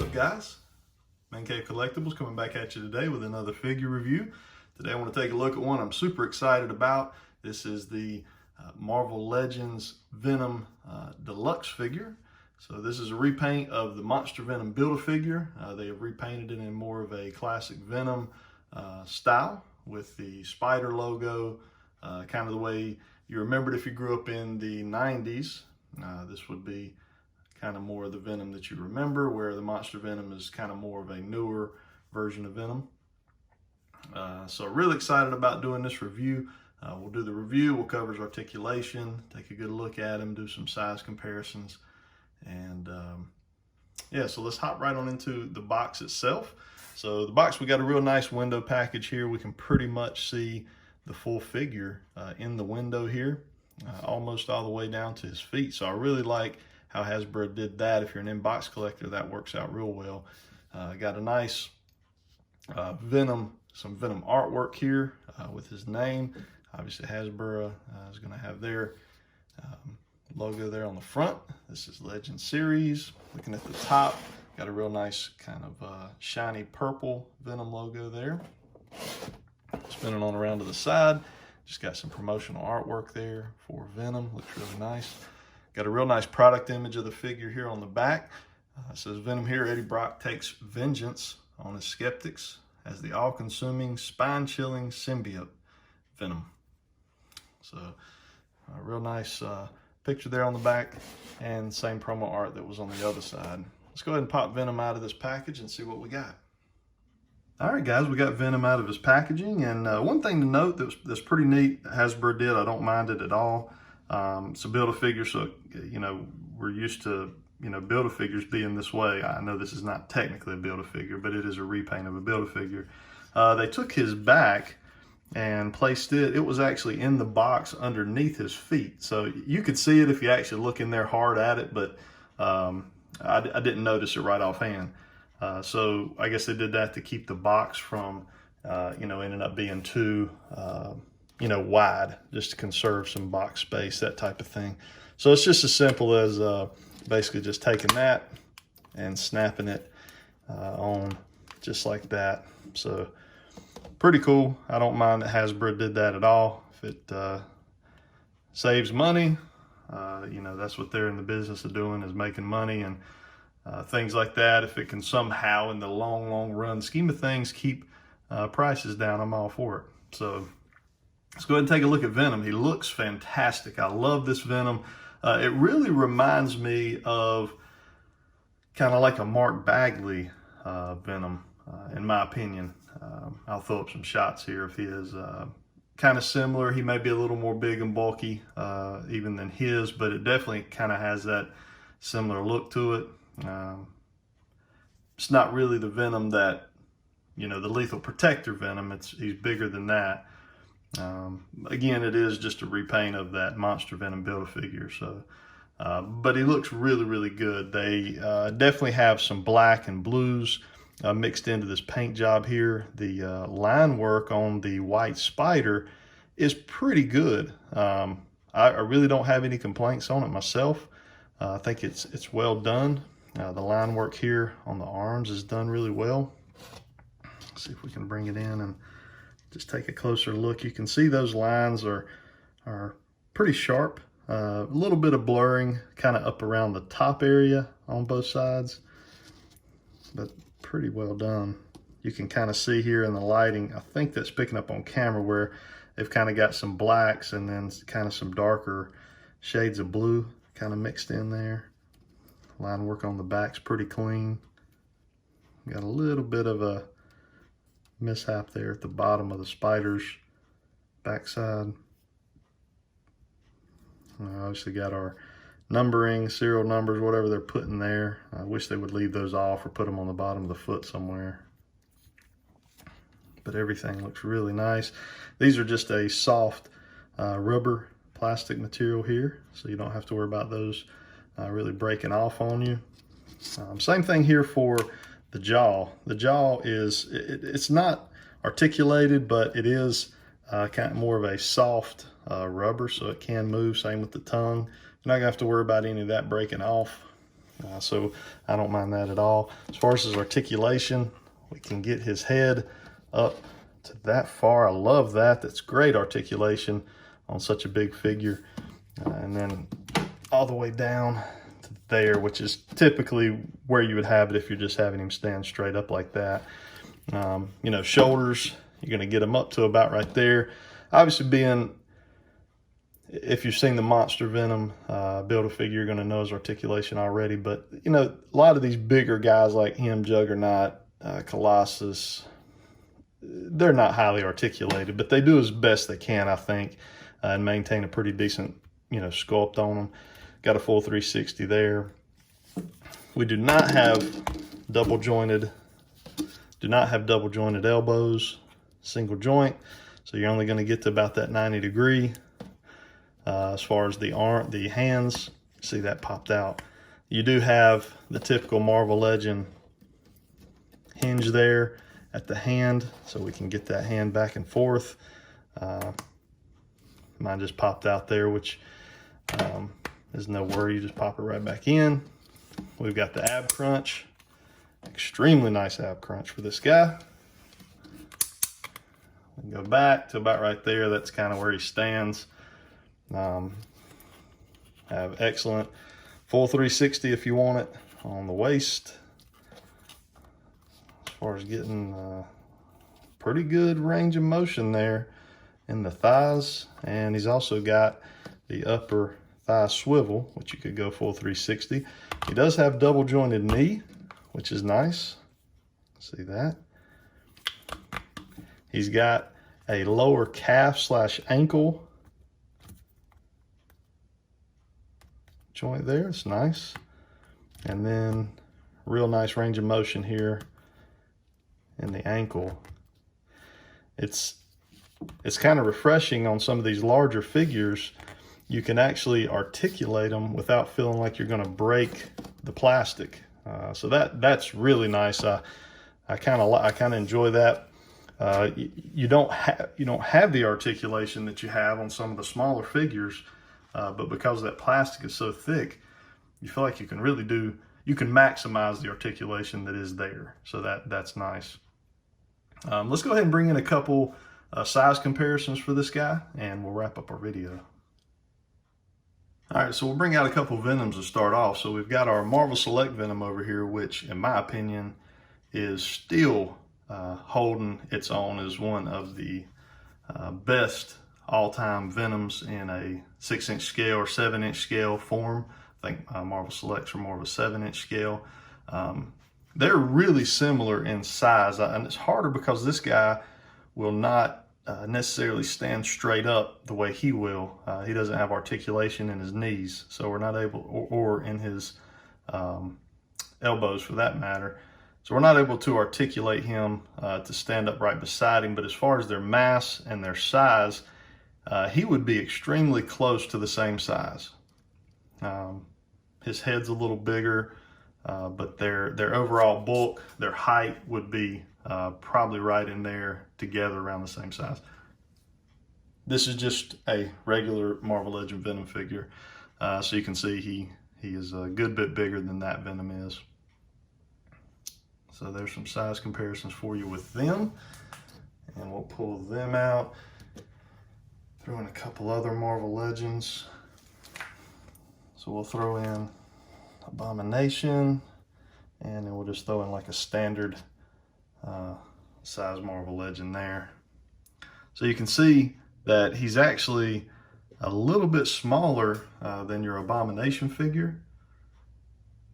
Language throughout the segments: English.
up, guys? Man Cave Collectibles coming back at you today with another figure review. Today I want to take a look at one I'm super excited about. This is the Marvel Legends Venom Deluxe figure. So this is a repaint of the Monster Venom Build-A-Figure. They have repainted it in more of a classic Venom style with the spider logo, kind of the way you remembered if you grew up in the 90s. This would be kind of more of the Venom that you remember, where the Monster Venom is kind of more of a newer version of Venom. So really excited about doing this review. We'll do the review, we'll cover his articulation, take a good look at him, do some size comparisons, and yeah, so let's hop right on into the box itself. So the box, we got a real nice window package here. We can pretty much see the full figure in the window here, almost all the way down to his feet. So I really like how Hasbro did that. If you're an in-box collector, that works out real well. Got a nice Venom, some Venom artwork here with his name. Obviously Hasbro is going to have their logo there on the front. This is Legend Series. Looking at the top, got a real nice kind of shiny purple Venom logo there. Spinning on around to the side, just got some promotional artwork there for Venom. Looks really nice. Got a real nice product image of the figure here on the back. It says, Venom here, Eddie Brock takes vengeance on his skeptics as the all-consuming, spine-chilling symbiote Venom. So a real nice picture there on the back, and same promo art that was on the other side. Let's go ahead and pop Venom out of this package and see what we got. All right, guys, we got Venom out of his packaging, and one thing to note that's pretty neat, Hasbro did, I don't mind it at all. It's a Build-A-Figure, so, you know, we're used to, you know, Build-A-Figures being this way. I know this is not technically a Build-A-Figure, but it is a repaint of a Build-A-Figure. They took his back and placed it. It was actually in the box underneath his feet. So you could see it if you actually look in there hard at it, but I didn't notice it right offhand. So I guess they did that to keep the box from, you know, ending up being too, you know, wide, just to conserve some box space, that type of thing. So it's just as simple as basically just taking that and snapping it on just like that. So pretty cool. I don't mind that Hasbro did that at all. If it saves money, you know, that's what they're in the business of doing, is making money, and things like that. If it can somehow in the long run scheme of things keep prices down, I'm all for it. So let's go ahead and take a look at Venom. He looks fantastic. I love this Venom. It really reminds me of kind of like a Mark Bagley Venom, in my opinion. I'll throw up some shots here of his. Kind of similar. He may be a little more big and bulky even than his, but it definitely kind of has that similar look to it. It's not really the Venom that, you know, the Lethal Protector Venom. He's bigger than that. Again, it is just a repaint of that Monster Venom Build-A-Figure. So, but he looks really good. They definitely have some black and blues mixed into this paint job here. The line work on the white spider is pretty good. I really don't have any complaints on it myself. I think it's well done. The line work here on the arms is done really well. Let's see if we can bring it in and just take a closer look. You can see those lines are pretty sharp. A little bit of blurring kind of up around the top area on both sides, but pretty well done. You can kind of see here in the lighting, I think that's picking up on camera, where they've kind of got some blacks and then kind of some darker shades of blue kind of mixed in there. Line work on the back's pretty clean. Got a little bit of a mishap there at the bottom of the spider's backside. Obviously got our numbering, serial numbers, whatever they're putting there. I wish they would leave those off or put them on the bottom of the foot somewhere. But everything looks really nice. These are just a soft rubber plastic material here, so you don't have to worry about those really breaking off on you. Same thing here for the jaw. The jaw is, it's not articulated, but it is kind of more of a soft rubber, so it can move. Same with the tongue. You're not gonna have to worry about any of that breaking off. So I don't mind that at all. As far as his articulation, we can get his head up to that far. I love that. That's great articulation on such a big figure. And then all the way down to there, which is typically where you would have it if you're just having him stand straight up like that. You know, shoulders, you're going to get them up to about right there. Obviously, if you've seen the Monster Venom Build-A-Figure, you're going to know his articulation already. But, you know, a lot of these bigger guys like him, Juggernaut, Colossus, they're not highly articulated, but they do as best they can, I think, and maintain a pretty decent, you know, sculpt on them. Got a full 360 there. We do not have double jointed elbows, single joint. So you're only going to get to about that 90 degree. As far as the hands, see that popped out. You do have the typical Marvel Legend hinge there at the hand, so we can get that hand back and forth. Mine just popped out there, which is no worry. You just pop it right back in. We've got the ab crunch. Extremely nice ab crunch for this guy. We can go back to about right there. That's kind of where he stands. Have excellent full 360 if you want it on the waist. As far as getting pretty good range of motion there in the thighs. And he's also got the upper thigh swivel, which you could go full 360. He does have double jointed knee, which is nice. See that? He's got a lower calf / ankle joint there. It's nice. And then real nice range of motion here in the ankle. It's kind of refreshing on some of these larger figures. You can actually articulate them without feeling like you're going to break the plastic. So that's really nice. I kind of enjoy that. You don't have the articulation that you have on some of the smaller figures, but because that plastic is so thick, you feel like you can maximize the articulation that is there. So that's nice. Let's go ahead and bring in a couple size comparisons for this guy, and we'll wrap up our video. All right, so we'll bring out a couple Venoms to start off. So we've got our Marvel Select Venom over here, which in my opinion is still holding its own as one of the best all-time Venoms in a 6-inch scale or 7-inch scale form. I think Marvel Selects are more of a 7-inch scale. They're really similar in size, and it's harder because this guy will not necessarily stand straight up the way he will. He doesn't have articulation in his knees, so we're not able, or in his elbows for that matter. So we're not able to articulate him to stand up right beside him. But as far as their mass and their size, he would be extremely close to the same size. His head's a little bigger, but their overall bulk, their height would be probably right in there together around the same size. This is just a regular Marvel Legend Venom figure. So you can see he is a good bit bigger than that Venom is. So there's some size comparisons for you with them. And we'll pull them out. Throw in a couple other Marvel Legends. So we'll throw in Abomination. And then we'll just throw in like a standard size Marvel Legend there. So you can see that he's actually a little bit smaller than your Abomination figure.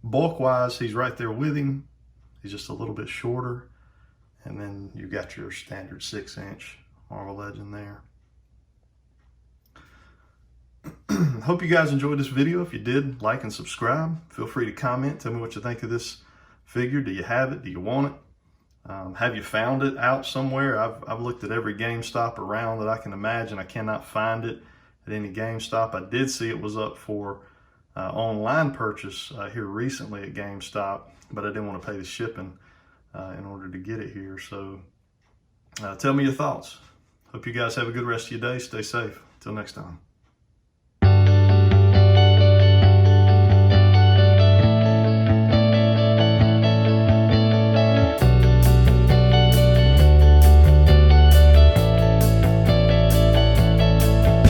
Bulk wise, he's right there with him. He's just a little bit shorter. And then you got your standard 6-inch Marvel Legend there. Hope you guys enjoyed this video. If you did, like and subscribe. Feel free to comment. Tell me what you think of this figure. Do you have it? Do you want it? Have you found it out somewhere? I've looked at every GameStop around that I can imagine. I cannot find it at any GameStop. I did see it was up for online purchase here recently at GameStop, but I didn't want to pay the shipping in order to get it here. So tell me your thoughts. Hope you guys have a good rest of your day. Stay safe. Till next time.